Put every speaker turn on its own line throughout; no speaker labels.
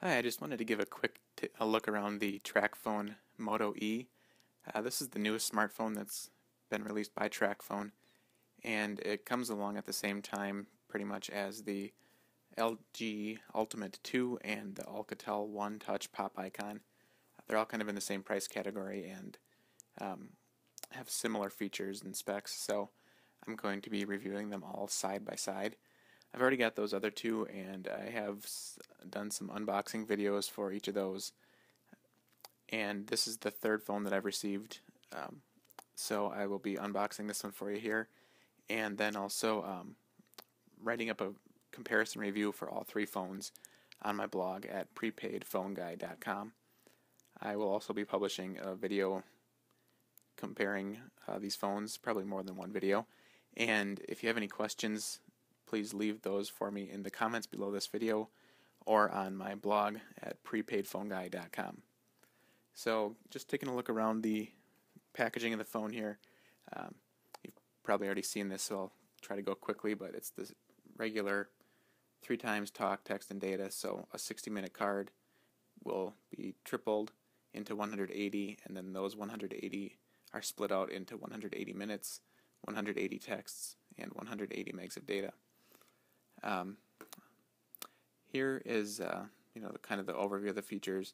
Hi, I just wanted to give a quick a look around the TracFone Moto E. This is the newest smartphone that's been released by TracFone, and it comes along at the same time pretty much as the LG Ultimate 2 and the Alcatel One Touch Pop Icon. They're all kind of in the same price category and um, have similar features and specs, so I'm going to be reviewing them all side by side. I've already got those other two, and I have done some unboxing videos for each of those. And this is the third phone that I've received, so I will be unboxing this one for you here, and then also writing up a comparison review for all three phones on my blog at prepaidphoneguy.com. I will also be publishing a video comparing these phones, probably more than one video. And if you have any questions, please leave those for me in the comments below this video or on my blog at prepaidphoneguy.com. So just taking a look around the packaging of the phone here. You've probably already seen this, so I'll try to go quickly, but it's the regular 3 times talk, text, and data. So a 60-minute card will be tripled into 180, and then those 180 are split out into 180 minutes, 180 texts, and 180 megs of data. Here is kind of the overview of the features.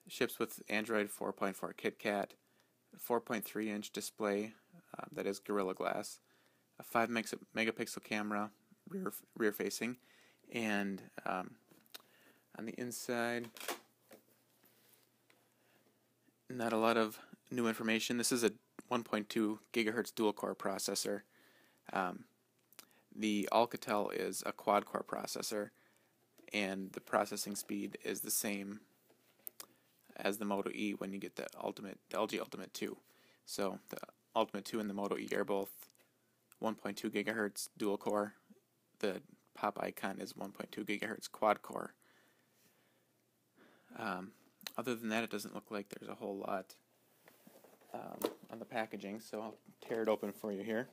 It ships with Android 4.4 KitKat, a 4.3-inch display that is Gorilla Glass, a 5 megapixel camera, rear facing, and on the inside, not a lot of new information. This is a 1.2 gigahertz dual-core processor. The Alcatel is a quad-core processor, and the processing speed is the same as the Moto E when you get the LG Ultimate 2. So the Ultimate 2 and the Moto E are both 1.2 gigahertz dual-core. The Pop Icon is 1.2 gigahertz quad-core. Other than that, it doesn't look like there's a whole lot on the packaging, so I'll tear it open for you here.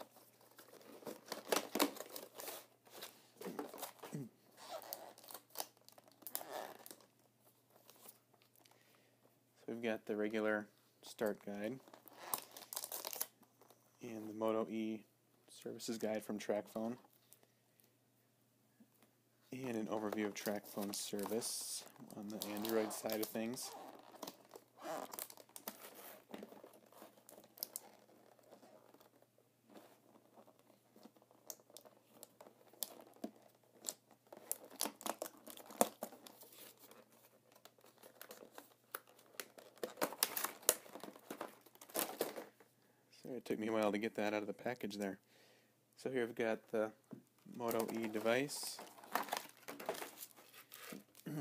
So we've got the regular start guide and the Moto E services guide from TracFone, and an overview of TracFone service on the Android side of things. So it took me a while to get that out of the package there. So here we've got the Moto E device,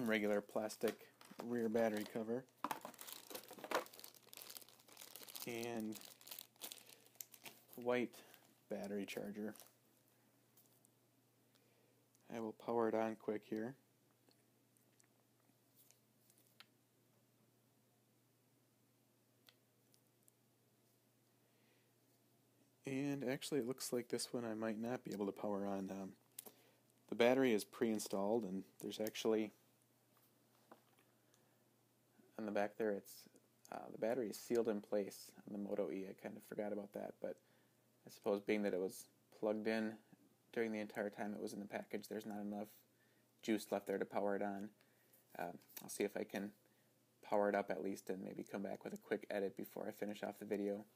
regular plastic rear battery cover, and white battery charger. I will power it on quick here. And actually, it looks like this one I might not be able to power on. The battery is pre-installed, and there's actually on the back there, it's the battery is sealed in place on the Moto E. I kind of forgot about that, but I suppose being that it was plugged in during the entire time it was in the package, there's not enough juice left there to power it on. I'll see if I can power it up at least and maybe come back with a quick edit before I finish off the video.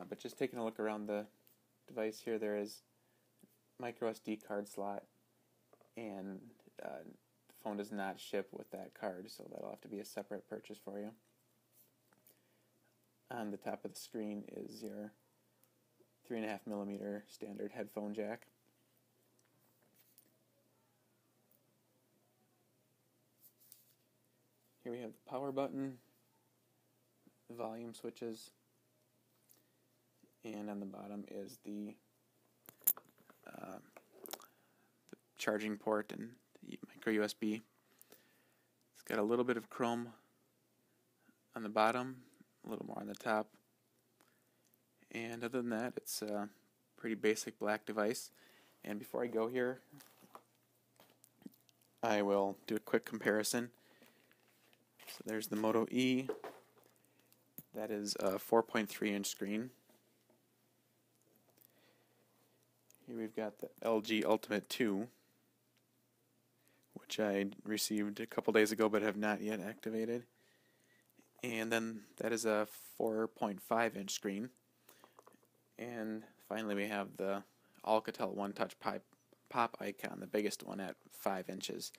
But just taking a look around the device here, there is micro SD card slot, and the phone does not ship with that card, so that'll have to be a separate purchase for you. On the top of the screen is your 3.5mm standard headphone jack. Here we have the power button, the volume switches, and on the bottom is the charging port and the micro USB. It's got a little bit of chrome on the bottom, a little more on the top, and other than that, it's a pretty basic black device. And before I go here, I will do a quick comparison So there's the Moto E. That is a 4.3-inch screen. Here we've got the LG Ultimate 2, which I received a couple days ago but have not yet activated. And then that is a 4.5-inch screen. And finally we have the Alcatel One Touch pop icon, the biggest one at 5 inches.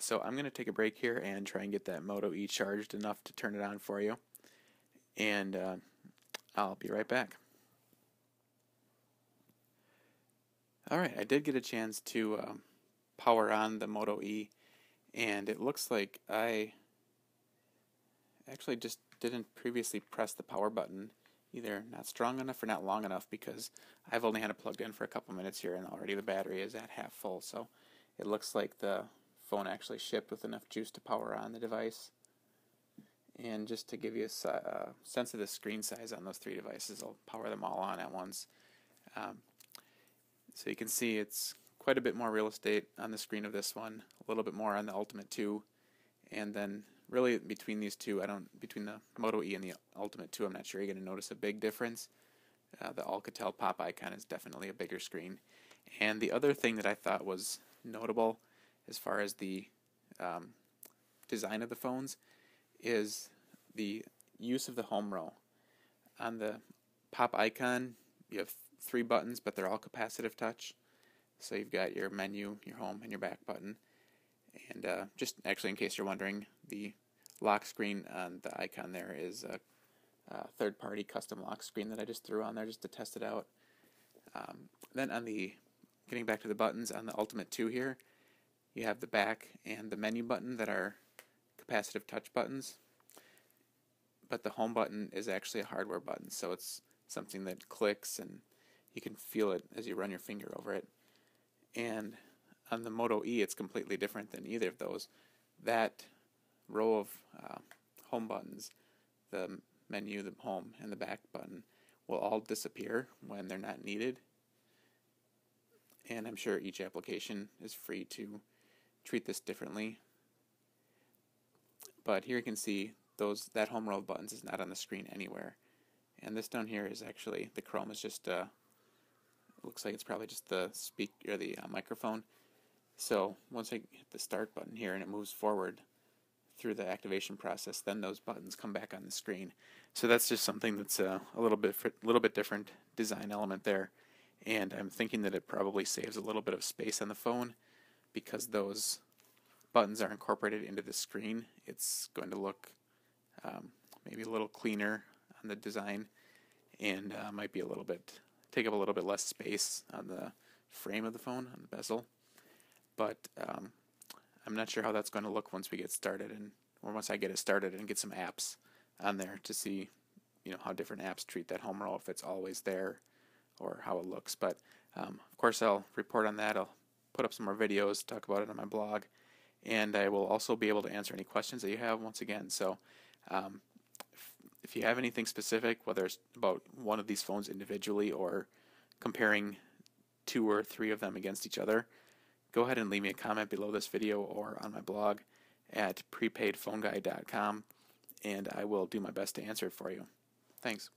So I'm going to take a break here and try and get that Moto E charged enough to turn it on for you. And I'll be right back. Alright, I did get a chance to power on the Moto E, and it looks like I actually just didn't previously press the power button, either not strong enough or not long enough, because I've only had it plugged in for a couple minutes here and already the battery is at half full, so it looks like the phone actually shipped with enough juice to power on the device. And just to give you a sense of the screen size on those three devices, I'll power them all on at once. So you can see it's quite a bit more real estate on the screen of this one, a little bit more on the Ultimate 2, and then really between these two, between the Moto E and the Ultimate 2, I'm not sure you're going to notice a big difference. The Alcatel pop icon is definitely a bigger screen. And the other thing that I thought was notable as far as the design of the phones is the use of the home row. On the pop icon, you have 3 buttons, but they're all capacitive touch. So you've got your menu, your home, and your back button. And just actually in case you're wondering, the lock screen on the icon there is a third-party custom lock screen that I just threw on there just to test it out. Then getting back to the buttons on the Ultimate 2 here, you have the back and the menu button that are capacitive touch buttons, but the home button is actually a hardware button, so it's something that clicks and you can feel it as you run your finger over it. And on the Moto E, it's completely different than either of those. That row of home buttons, the menu, the home, and the back button, will all disappear when they're not needed. And I'm sure each application is free to treat this differently. But here you can see that home row of buttons is not on the screen anywhere. And this down here is actually, the Chrome is just, looks like it's probably just the microphone. So once I hit the start button here and it moves forward through the activation process, then those buttons come back on the screen. So that's just something that's a little bit different design element there. And I'm thinking that it probably saves a little bit of space on the phone because those buttons are incorporated into the screen. It's going to look maybe a little cleaner on the design, and might be take up a little bit less space on the frame of the phone, on the bezel. But I'm not sure how that's going to look once we get started, or once I get it started and get some apps on there to see, how different apps treat that home row, if it's always there, or how it looks. But of course, I'll report on that. I'll put up some more videos, talk about it on my blog, and I will also be able to answer any questions that you have once again. So if you have anything specific, whether it's about one of these phones individually or comparing 2 or 3 of them against each other, go ahead and leave me a comment below this video or on my blog at prepaidphoneguy.com, and I will do my best to answer it for you. Thanks.